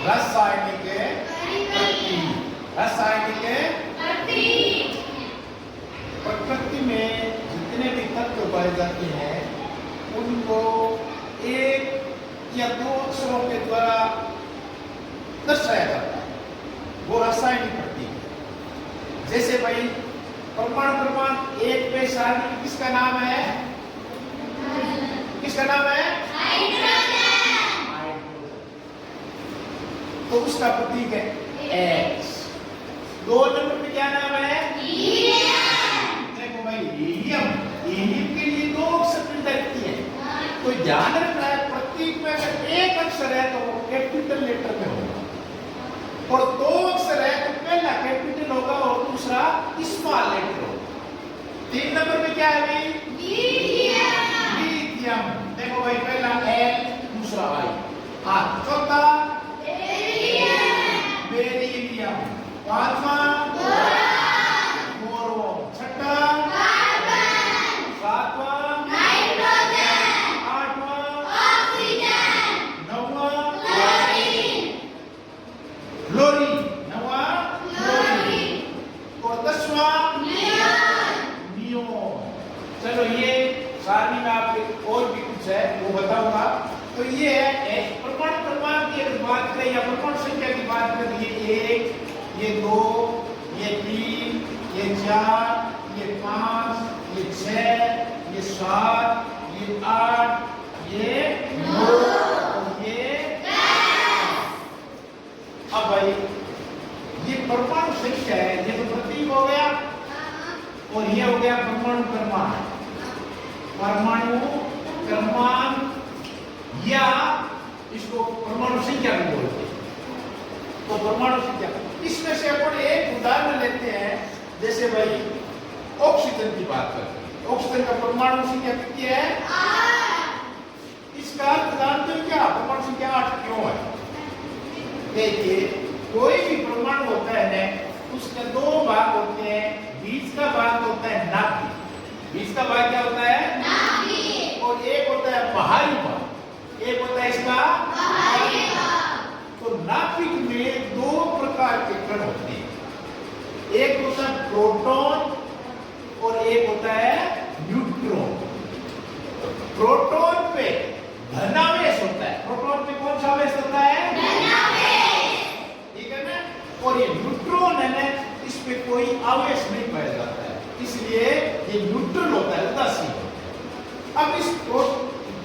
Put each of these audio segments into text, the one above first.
रासायनिक प्रक्रिया, रासायनिक प्रकृति में जितने भी तत्व पाए जाते हैं उनको एक या दो अक्षरों के द्वारा दर्शाया जाता है, वो रासायनिक प्रक्रिया। जैसे भाई परमाणु क्रमांक 1 पे शादी किसका नाम है? किसका नाम है? हाइड्रोजन। तो उसका प्रतीक है H। 2 नंबर पे क्या नाम है? हीलियम। देखो भाई हीलियम, हीलियम के लिए 2 अक्षर निर्धारित किए हैं। तो ध्यान रखना है प्रतीक में अगर एक अक्षर है तो वो कैपिटल लेटर में होगा, और 2 अक्षर है तो पहला कैपिटल होगा और दूसरा स्मॉल लेटर होगा। 3 नंबर पे क्या है भाई? लिथियम। देखो भाई पहला L दूसरा I। हाँ, चौथा बेरिलियम, पांचवा बोरोन, छठा सातवां आठवां नौवां क्लोरीन, और 10वां नियोन। चलो ये सारणी में आपके और भी कुछ है वो बताऊंगा। तो ये है परमाणु क्रमांक की अगर बात करें या परमाणु संख्या की बात करें, ये 1, ये 2, ये 3, ये 4, ये 5, ये 6, ये 7, ये 8, ये 9 और ये 10। अब भाई ये परमाणु संख्या है, ये तो प्रतीक हो गया और ये हो गया परमाणु क्रमांक। परमाणु क्रमांक या इसको परमाणु संख्या भी बोलते हैं। तो परमाणु संख्या, इसमें से अपन एक उदाहरण लेते हैं। जैसे भाई ऑक्सीजन की बात करते हैं, ऑक्सीजन का परमाणु संख्या कितनी है? 8। इसका अर्थ जानते हो क्या? परमाणु संख्या 8 क्यों है? देखिए कोई भी परमाणु होता है ना, उसके 2 भाग होते हैं। बीच का भाग होता है नाभिक, बीच का भाग क्या होता है? नाभिक। और एक होता है बाहरी भाग, एक होता है इसका बाहरी भाग। तो नाभिक में 2 प्रकार के कण होते हैं, एक होता है प्रोटॉन और एक होता है न्यूट्रॉन। प्रोटॉन पे धनावेश होता है, प्रोटॉन पे कौन सा आवेश होता है? धनावेश, ठीक है ना। और ये न्यूट्रॉन है ना, इस पे कोई आवेश नहीं पाया जाता है, इसलिए ये न्यूट्रल होता है, उदासीन। अब इस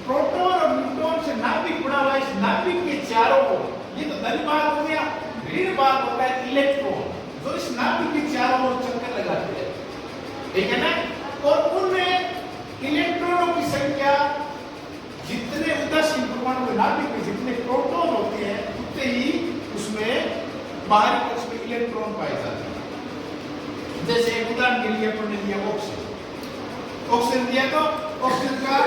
प्रोटॉन और न्यूट्रॉन से नाभिक बना हुआ, इस नाभिक के चारों ओर ये तो धन भाग हो गया, ऋण भाग होता है इलेक्ट्रॉन, जो इस नाभिक के चारों ओर चक्कर लगाते हैं, ठीक है ना। और उनमें इलेक्ट्रॉनों की संख्या, जितने उदासीन परमाणु में नाभिक में जितने प्रोटॉन होते हैं उतने ही उसमें बाहरी पक्ष में इलेक्ट्रॉन पाए जाते हैं। जैसे उदाहरण के लिए अपन ने दिया ऑक्सीजन, ऑक्सीजन दिया तो ऑक्सीजन का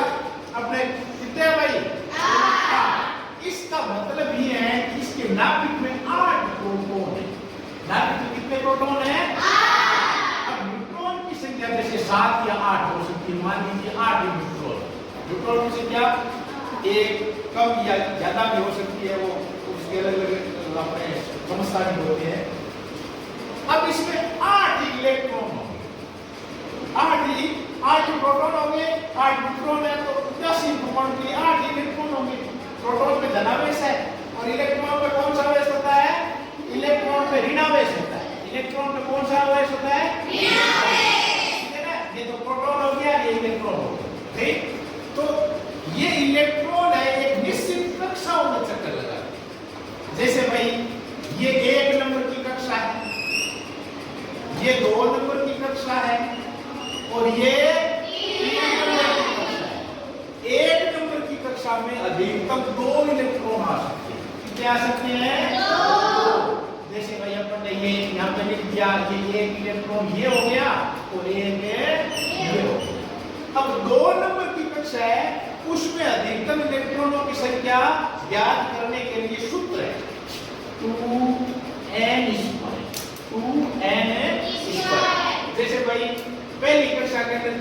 अपने कितने भाई? 8। इसका मतलब ये है कि इसके नाभिक में 8 प्रोटॉन है। नाभिक में कितने प्रोटॉन है? 8। अब न्यूट्रॉन की संख्या जैसे 7 या 8 हो सकती है, मान लीजिए 8 न्यूट्रॉन। न्यूट्रॉन की संख्या एक कम या ज्यादा भी हो सकती है, वो उसके अलग अलग अपने समस्या भी होते हैं। अब इसमें 8 इलेक्ट्रॉन होंगे, 8 प्रोटॉन होंगे, 8 न्यूट्रॉन है, तो उदासीन परमाणु के लिए 8 इलेक्ट्रॉन होंगे। प्रोटॉन पे धनावेश है और इलेक्ट्रॉन पे कौन सा आवेश होता है? इलेक्ट्रॉन पे ऋणावेश होता है। इलेक्ट्रॉन पे कौन सा आवेश होता है? ऋणावेश, ठीक है ना। ये तो प्रोटॉन हो गया, ये इलेक्ट्रॉन हो गया, ठीक। तो ये इलेक्ट्रॉन है एक निश्चित कक्षाओं में चक्कर लगा, जैसे भाई ये 1 नंबर की कक्षा है, ये 2 नंबर की कक्षा है और ये 3 नंबर की कक्षा है। 1 नंबर की कक्षा में अधिकतम 2 इलेक्ट्रॉन आ सकते हैं। कितने आ सकते हैं? 2। जैसे भाई अपन ने ये यहाँ पे लिख दिया, ये 1 इलेक्ट्रॉन ये हो गया और 1 ये हो गया। अब 2 नंबर की कक्षा है, उसमें अधिकतम इलेक्ट्रॉनों की संख्या ज्ञात करने के लिए सूत्र है 2n²। जैसे भाई पहली कक्षा के अंदर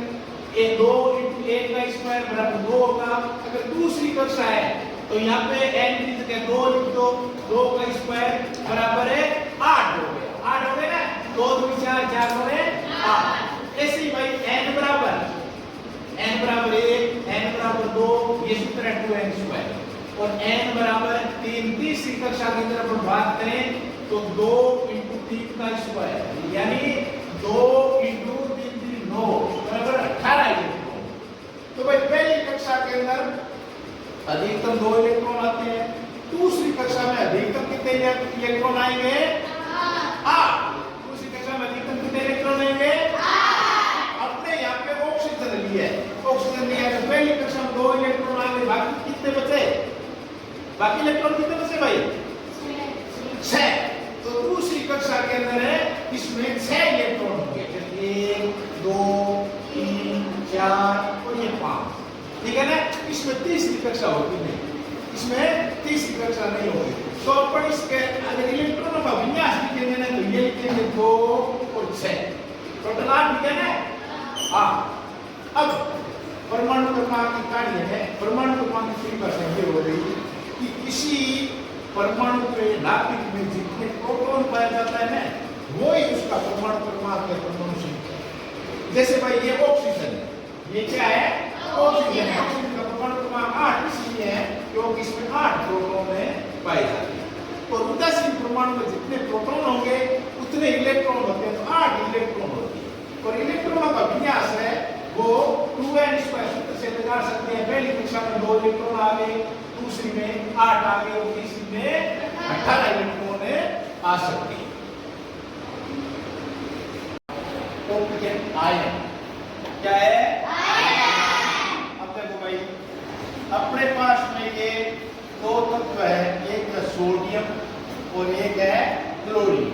2 × 1² बराबर 2 होगा। अगर दूसरी कक्षा है तो यहाँ पे n की जगह 2 लिख दो, 2 का स्क्वायर बराबर है 8 हो गया, 8 हो गया ना, 2 2 4 4 हो गए 8। ऐसे ही भाई n बराबर 1, n बराबर 2, ये सूत्र है 2n स्क्वायर और n बराबर 3। तीसरी कक्षा की तरफ हम बात करें तो 2 × 3 का स्क्वायर यानी 2 × 3 3 9 बराबर 18 इलेक्ट्रॉन। तो भाई पहली कक्षा के अंदर अधिकतम 2 इलेक्ट्रॉन आते हैं, दूसरी कक्षा में अधिकतम कितने इलेक्ट्रॉन आएंगे 8। दूसरी कक्षा में अधिकतम कितने इलेक्ट्रॉन आएंगे 8। अपने यहाँ पे ऑक्सीजन लिया है, ऑक्सीजन लिया है तो पहली कक्षा में 2 इलेक्ट्रॉन आएंगे, बाकी कितने बचे, बाकी इलेक्ट्रॉन कितने बचे भाई 6। तो दूसरी कक्षा के अंदर है इसमें 6 इलेक्ट्रॉन होंगे, 1 2 3 4 और ये 5, ठीक है ना। इसमें तीसरी कक्षा होती नहीं, इसमें तीसरी कक्षा नहीं होगी। तो अपन इसके अगर इलेक्ट्रॉनों का विन्यास लिखेंगे ना तो ये लिखेंगे 2 और 6, टोटल 8 लिखे ना। हाँ, अब परमाणु क्रमांक की कार्य है, परमाणु क्रमांक की परिभाषा ये हो रही कि किसी परमाणु के नाभिक में जितने प्रोटॉन पाया जाता है ना वो ही उसका परमाणु क्रमांक है, परमाणु संख्या। जैसे भाई ये ऑक्सीजन है, ये क्या है ऑक्सीजन है, ऑक्सीजन का परमाणु क्रमांक 8 इसलिए है क्योंकि इसमें 8 प्रोटॉन पाए जाते हैं। और उदासीन परमाणु में जितने प्रोटॉन होंगे उतने इलेक्ट्रॉन होते हैं, तो 8 इलेक्ट्रॉन होते हैं। और इलेक्ट्रॉनों का विन्यास है वो 2n स्क्वायर सूत्र से लगा सकते हैं। पहली कक्षा में 2 इलेक्ट्रॉन आ गए, दूसरी में 8 आ गए और तीसरी में 18 इलेक्ट्रॉन आ सकते हैं। ऑक्सीजन आयन क्या है आयन। अब देखो भाई अपने पास में ये 2 तत्व है, एक है सोडियम और एक है क्लोरीन।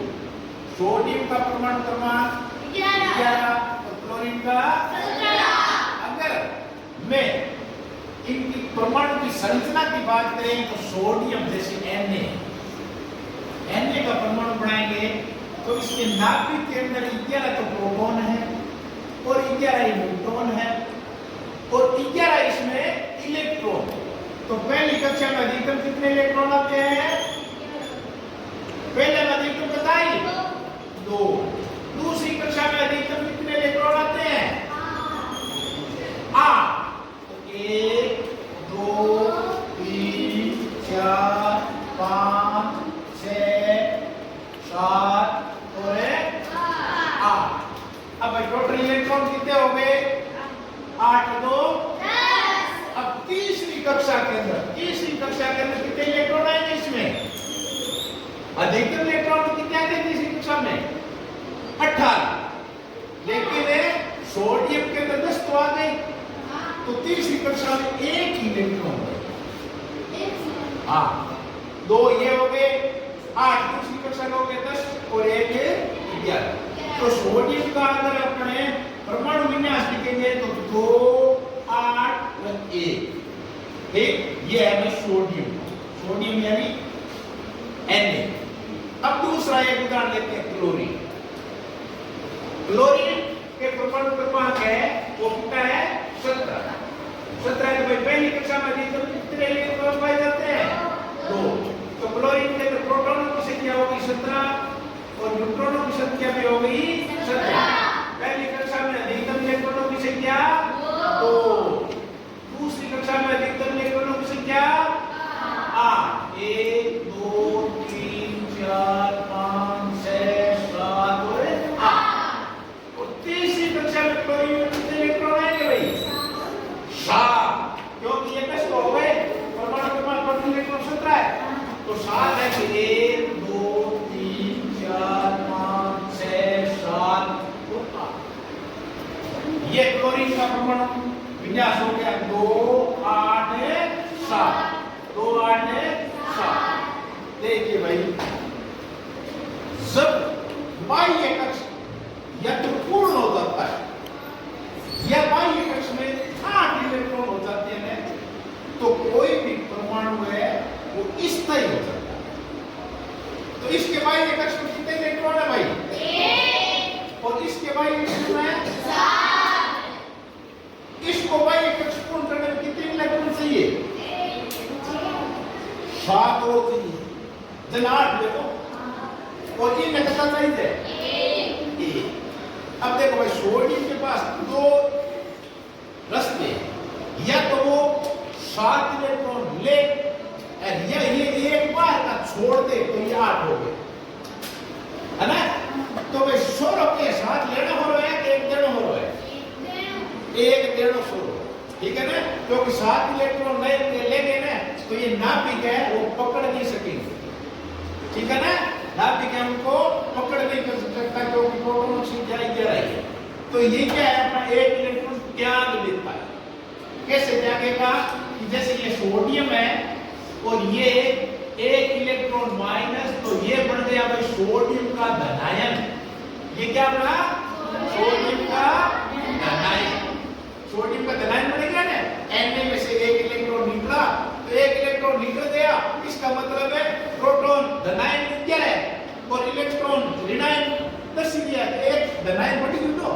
सोडियम का परमाणु क्रमांक 11 और क्लोरीन का 17। अगर मैं इनकी परमाणु की संरचना की बात करें तो सोडियम जैसे Na का परमाणु बनाएंगे तो इसके नाभिक के अंदर 11 तो प्रोटॉन है और 11 न्यूट्रॉन है और 11 इसमें इलेक्ट्रॉन। तो पहली कक्षा में अधिकतम कितने इलेक्ट्रॉन आते हैं, पहले में अधिकतम बताइए 2। दूसरी कक्षा में अधिकतम कितने इलेक्ट्रॉन आते हैं 8। 1 2 3 4 5 6 7 और 8। अब टोटल इलेक्ट्रॉन कितने हो गए 8 2 10। अब तीसरी कक्षा के अंदर कितने इलेक्ट्रॉन आएंगे इसमें, अधिकतम इलेक्ट्रॉन कितने आते हैं तीसरी कक्षा में 18। लेकिन सोडियम के अंदर 10 तो आ गए, तो तीसरी कक्षा में 1 इलेक्ट्रॉन हाँ 2 ये हो गए 8, दूसरी कक्षा में हो गए 10 और 1 11। तो सोडियम का अगर अपने परमाणु विन्यास लिखेंगे तो 2 8 और 1, ठीक, ये है सोडियम यानी Na। अब दूसरा एक उदाहरण लेते हैं क्लोरीन के परमाणु क्रमांक है वो कितना है 17। 17 है तो भाई पहली कक्षा में अधिकतम कितने इलेक्ट्रॉन पाए जाते हैं 2। तो क्लोरीन के अंदर प्रोटॉनों की संख्या होगी 17 और न्यूट्रॉनों की संख्या भी हो गई 17। पहली कक्षा में अधिकतम इलेक्ट्रॉनों की संख्या 2, दूसरी कक्षा में अधिकतम इलेक्ट्रॉनों की संख्या 8। 1 2 3 4 5 6 7 और 8। और तीसरी कक्षा में क्लोरीन में कितने इलेक्ट्रॉन आएंगे भाई 7, क्योंकि ये किस हो गए परमाणु क्रमांक पर इलेक्ट्रॉन 17 है तो 7 है कि 1 2 3 4 5 6 7 और 8। ये क्लोरीन का परमाणु विन्यास हो गया 2 8 7 2 8 7। देखिए भाई जब बाह्य कक्ष यंत्र पूर्ण हो जाता है या बाह्य कक्ष में 8 इलेक्ट्रॉन हो जाते हैं तो कोई भी परमाणु है वो स्थायी हो जाता है। तो इसके बाह्य कक्ष में कितने इलेक्ट्रॉन है भाई 1 और इसके बाह्य कक्ष में 7। इसको बाह्य कक्ष पूर्ण करने में कितने इलेक्ट्रॉन चाहिए 7 और 3 जन 8 देखो और ये कितना चाहिए 1। अब देखो भाई सोडियम के पास 2 रास्ते, या तो वो 7 इलेक्ट्रॉन ले और या ये एक बार का छोड़ दे तो ये 8 हो गए, है ना। तो भाई 16 के साथ लेना हो रहा है कि एक देना हो रहा है, एक देना शुरू, ठीक है ना। क्योंकि 7 इलेक्ट्रॉन लेंगे ना तो ये नाभिक है वो पकड़ नहीं सकेंगे, ठीक है ना। नाभिक है उनको पकड़ नहीं कर सकता क्योंकि प्रोटॉन की संख्या 11 है। तो ये क्या है अपना एक इलेक्ट्रॉन त्याग देता है। कैसे त्यागेगा कि जैसे ये सोडियम है और ये एक इलेक्ट्रॉन माइनस, तो ये बन गया भाई सोडियम का धनायन। ये क्या बना सोडियम का धनायन, सोडियम का धनायन बन गया ना। Na में से एक इलेक्ट्रॉन निकला तो एक इलेक्ट्रॉन निकल गया, इसका मतलब है प्रोटॉन धनायन क्या है और इलेक्ट्रॉन ऋणायन दस गया, एक धनायन बन गया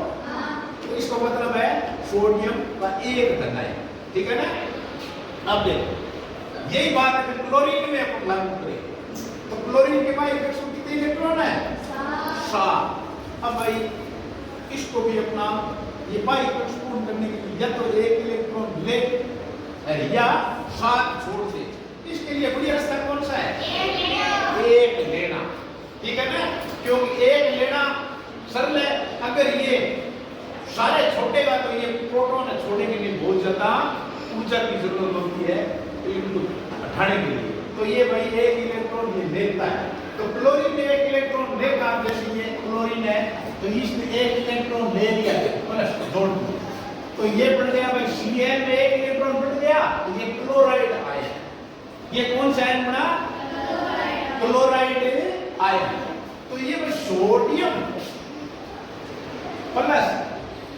तो इसका मतलब है सोडियम का एक धनायन, ठीक है ना। अब देखो यही बात है क्लोरीन में अपन लागू करें तो क्लोरीन के पास कितने इलेक्ट्रॉन है 7। अब भाई इसको भी अपना ये पाई पूर्ण करने के लिए या तो एक इलेक्ट्रॉन ले या 7 छोड़ दे। इसके लिए बढ़िया रास्ता कौन सा है एक लेना, ठीक है ना। क्योंकि एक लेना सरल है, अगर ये सारे छोटेगा तो ये प्रोटॉन छोड़ने के लिए बहुत ज्यादा ऊर्जा की जरूरत होती है इनको हटाने के लिए। तो ये भाई एक इलेक्ट्रॉन ये लेता है, तो क्लोरीन ने एक इलेक्ट्रॉन लेगा, जैसे ये क्लोरीन है तो इसने एक इलेक्ट्रॉन ले लिया प्लस जोड़ दिया, तो ये बन गया भाई Cl में एक इलेक्ट्रॉन बढ़ गया, तो ये क्लोराइड आयन। ये कौन सा आयन बना क्लोराइड आयन। तो ये भाई सोडियम प्लस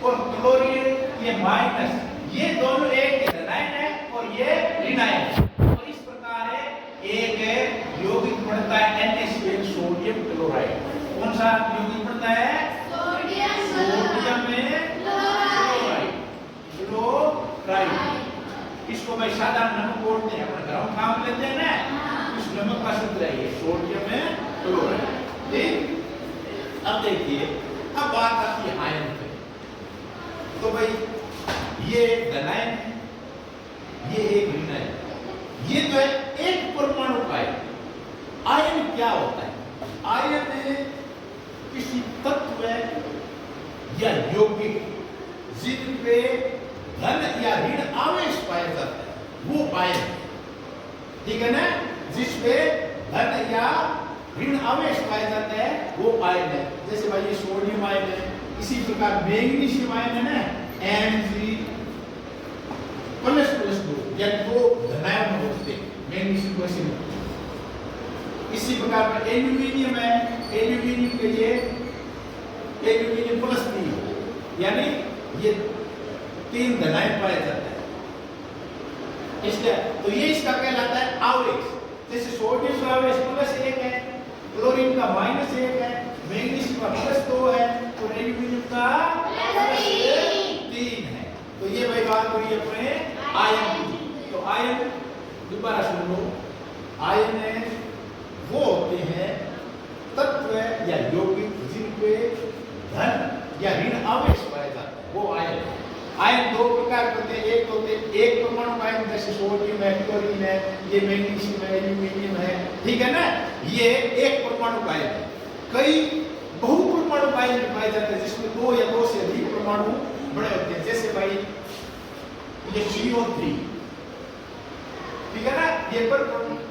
और क्लोरीन ये माइनस, ये दोनों एक धनायन है और ये ऋणायन है। और इस प्रकार है एक यौगिक बनता है NaCl सोडियम क्लोराइड। कौन सा यौगिक बनता है सोडियम में क्लोराइड। इसको भाई साधारण नमक बोलते हैं, अपन गरम काम लेते हैं ना, इस नमक का सूत्र है ये सोडियम में क्लोराइड, ठीक। अब देखिए अब बात आती है आयन पे। तो भाई ये धनायन है, ये एक ऋणायन, ये तो है एक परमाणु का आयन। आयन क्या होता है आयन किसी तत्व या यौगिक जिन पे धन या ऋण आवेश पाया जाता है वो आयन, ठीक है ना। जिसपे धन या ऋण आवेश पाया जाता है वो आयन है। जैसे भाई ये सोडियम आयन है, इसी प्रकार मैग्नीशियम आयन है ना Mg ++2 या दो धनायन होते हैं मैग्नीशियम को। इसी प्रकार में एल्यूमिनियम है, एल्यूमिनियम के लिए एल्यूमिनियम +3 यानी ये 3 धनायन पाया जाता है इसलिए। तो ये इसका कहलाता है आवेश। जैसे सोडियम का आवेश +1 है, क्लोरीन का -1 है, मैग्नीशियम का +2 है और एल्यूमिनियम का +3 है। तो ये भाई बात हुई अपने आयन की। तो आयन दोबारा सुन लो, आयन है वो होते हैं तत्व या यौगिक जिन पे धन या ऋण आवेश पाया जाता है वो आयन। आयन दो प्रकार के होते हैं, एक होते एक परमाणु आयन जैसे सोडियम है, क्लोरीन है, ये मैग्नीशियम है, एल्यूमिनियम है, ठीक है ना। ये एक परमाणु आयन है। कई बहु परमाणु आयन पाए जाते हैं जिसमें 2 या 2 से अधिक परमाणु बड़े होते हैं। जैसे भाई ये CO3, ठीक है ना, ये पर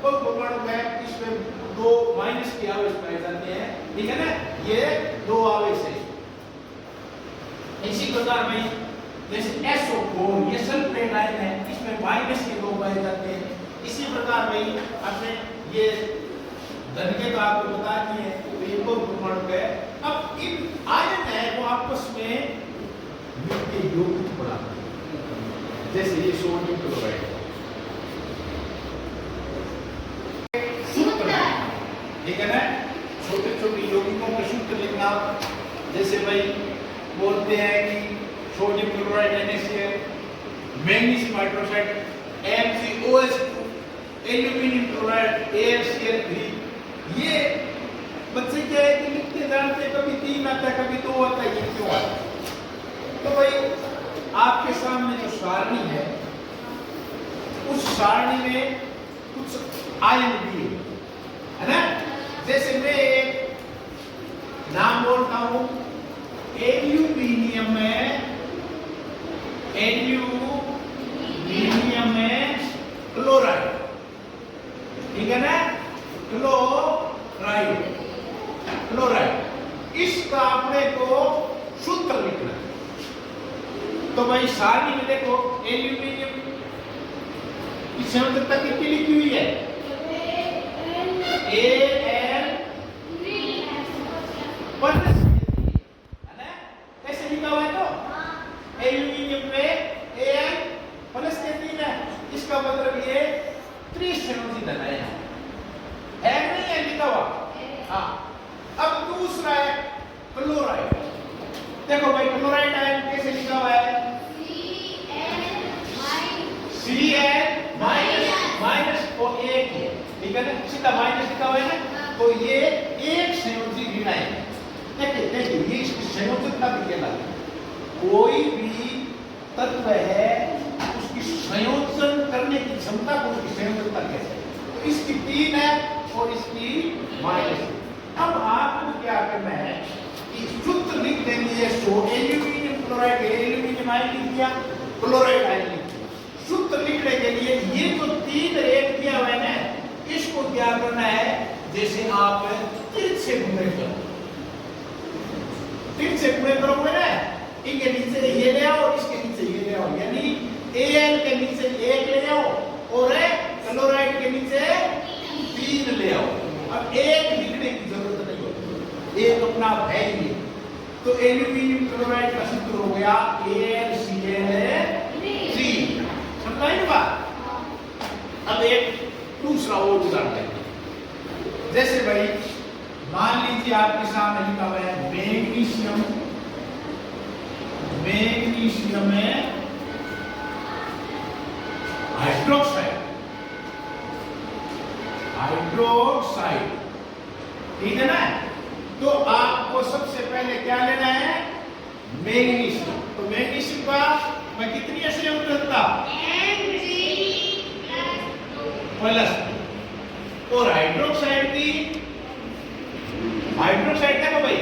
परमाणु है, इसमें 2 माइनस के आवेश पाए जाते हैं, ठीक है ना। ये 2 आवेश है। इसी प्रकार में जैसे SO4 ये सल्फेट आयन है, इसमें माइनस के 2 पाए जाते हैं। इसी प्रकार में आपने ये धन के तो आपको बता दिए हैं, तो ये 2 परमाणु है। अब इन आयन है वो आपस में मिलके यौगिक बनाते हैं, जैसे ये सोडियम क्लोराइड, ठीक है ना। छोटे छोटे यौगिकों के सूत्र लिखना, जैसे भाई बोलते हैं कि sodium chloride NaCl, magnesium hydroxide MgOH2 aluminium chloride AlCl3। ये बच्चे क्या है कि लिखते जानते कभी 3 आता है कभी 2 आता है, ये क्यों आता है? तो भाई आपके सामने जो सारणी है उस सारणी में कुछ आयन भी है ना। जैसे मैं एक नाम बोलता हूं एल्यूमिनियम में क्लोराइड, ठीक है ना, क्लोराइड इसका अपने को सूत्र लिखना। तो भाई सारणी में देखो एल्यूमिनियम की संयोजकता कितनी लिखी हुई है Al है ना, कैसे लिखा हुआ है? तो एल्यूमिनियम में Al प्लस के 3 है, इसका मतलब ये त्रिसंयोजी धन है नहीं है लिखा हुआ। हाँ, अब दूसरा है क्लोराइड। देखो भाई क्लोराइड आयन कैसे लिखा हुआ है Cl माइनस और एक है, ठीक है ना, सीधा माइनस लिखा हुआ है ना। तो ये एक संयोजी ऋण आयन है। देखिए ये इसकी संयोजकता भी कहलाती है। कोई भी तत्व है उसकी संयोजन करने की क्षमता को उसकी संयोजकता कहते हैं। तो इसकी 3 है और इसकी माइनस। अब आपको क्या करना है कि सूत्र लिख देंगे। So aluminium chloride aluminium ion लिख दिया, क्लोराइड आयन लिख दिया। सूत्र लिखने के लिए ये जो 3 रेख दिया हुआ है ना, इसको क्या करना है, जैसे आप तिरछे गुणे करो, तिरछे गुणे करोगे ना, इनके नीचे ये ले आओ, इसके नीचे ये ले आओ, यानी Al के नीचे 1 ले आओ और क्लोराइड के नीचे 3 ले आओ। अब 1 लिखने की जरूरत नहीं होती, 1 अपना है ही। तो एल्यूमिनियम क्लोराइड का सूत्र हो गया AlCl3। समझ आई बात? अब एक दूसरा और उदाहरण लेते हैं। जैसे भाई मान लीजिए आपके सामने लिखा हुआ है मैग्नीशियम में हाइड्रोक्साइड, ठीक है ना। तो आपको सबसे पहले क्या लेना है मैग्नीशियम। तो मैग्नीशियम का मैं कितनी संयोजकता प्लस, और हाइड्रोक्साइड की हाइड्रोक्साइड क्या भाई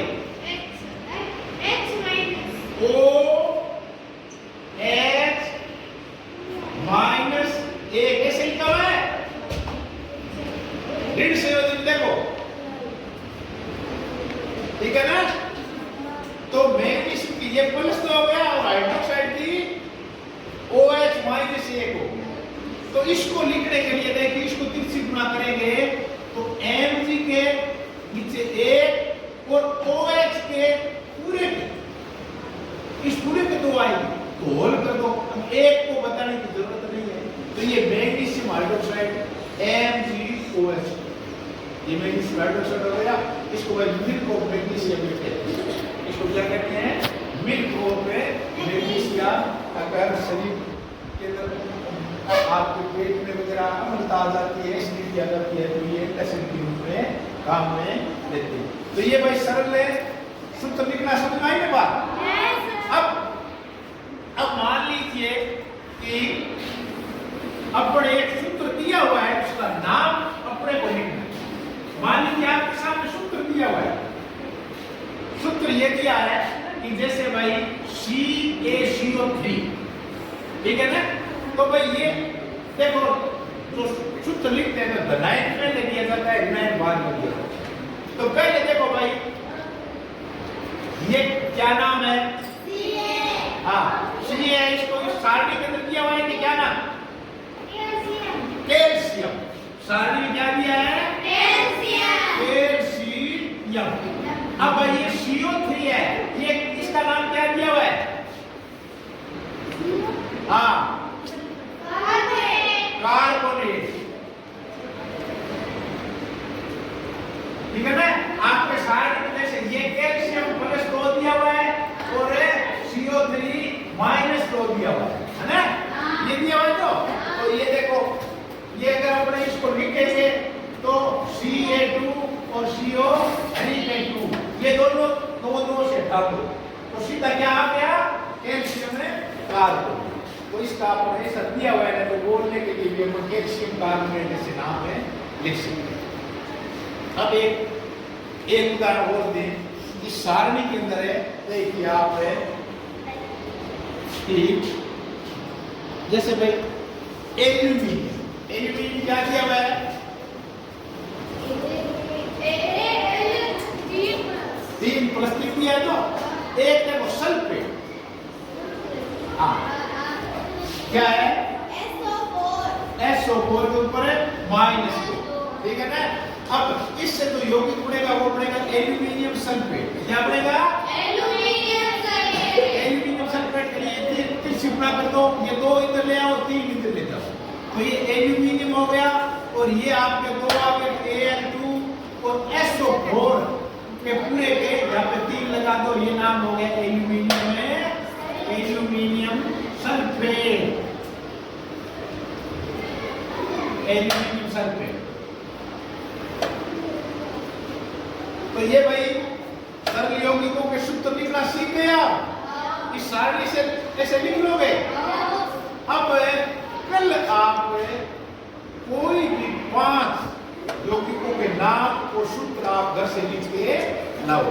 OH माइनस 1 ऐसे लिखा हुआ है ऋण संयोजन, देखो ठीक है ना। तो मैग्नीशियम की ये प्लस तो हो गया और हाइड्रोक्साइड की OH माइनस 1 हो। तो इसको लिखने के लिए देखिए, इसको तिरछी गुणा करेंगे तो Mg के नीचे 1 और OH के पूरे के, इस पूरे के 2 आएंगे तो होल कर दो। अब 1 को बताने की जरूरत नहीं है। तो ये मैग्नीशियम हाइड्रोक्साइड MgOH, ये मैग्नीशियम हाइड्रोक्साइड हो गया। इसको भाई मिल्क ऑफ मैग्नीशियम कहते हैं। इसको क्या कहते हैं मिल्क ऑफ मैग्नीशियम। अगर शरीर के अंदर आपके पेट में वगैरह अम्लता आ जाती है, एसिडिटी आ जाती है, तो ये एसिड के रूप में काम में लेते हैं। तो ये भाई सरल है, सूत्र लिखना समझ में आई ना बात। अब मान लीजिए कि अपने एक सूत्र दिया हुआ है, उसका नाम अपने को लिखना। मान लीजिए आपके सामने सूत्र दिया हुआ है, सूत्र ये दिया है कि जैसे भाई CaCO3, ठीक है ना। तो भाई ये देखो जो सूत्र लिखते हैं तो धनायन पहले दिया जाता है, ऋणायन बाद में दिया जाता है। तो पहले देखो भाई ये क्या नाम है हाँ Ca है, इसको इस सारणी के अंदर दिया हुआ है कि क्या नाम कैल्शियम। सारणी में क्या दिया है कैल्शियम। अब भाई ये CO3 है, ये इसका नाम क्या दिया हुआ है हाँ कार्बोनेट, ठीक है ना। आपके सारणी में जैसे ये कैल्शियम प्लस 2 दिया हुआ है और CO3 माइनस 2 दिया हुआ है ना, ये दिया हुआ है। तो ये देखो, ये अगर अपने इसको लिखेंगे तो Ca2 और CO3N2 ये दोनों दो से हटा दो तो सीधा क्या आ गया कैल्शियम में कार्बोनेट। तो इसका आपने ऐसा दिया हुआ है तो बोलने के लिए भी हम कैल्शियम कार्बोनेट ऐसे नाम है लिख सकते हैं। अब एक उदाहरण और दें इस सारणी के अंदर है देखिए आप है ठीक जैसे भाई एल्यूमिनियम क्या दिया हुआ है 3+ दिया है तो एक है वो सल्फेट हाँ क्या है SO4 के ऊपर है -2 ठीक है ना। अब इससे तो यौगिक बनेगा वो बनेगा एल्यूमिनियम सल्फेट क्या बनेगा एल्यूमिनियम सल्फेट के लिए 3 सिपड़ा कर दो ये 2 इधर ले आओ 3 इधर ले जाओ तो ये एल्यूमिनियम हो गया और ये आपके 2 आ गए Al2 और SO4 के पूरे के यहाँ पे 3 लगा दो ये नाम हो गया एल्यूमिनियम सल्फेट एल्यूमिनियम सल्फेट। तो ये भाई सरल यौगिकों के सूत्र लिखना सीख गए आप इस सारणी से कैसे लिख लोगे। अब कल आप कोई भी 5 यौगिकों के नाम और सूत्र आप घर से लिख के लाओ।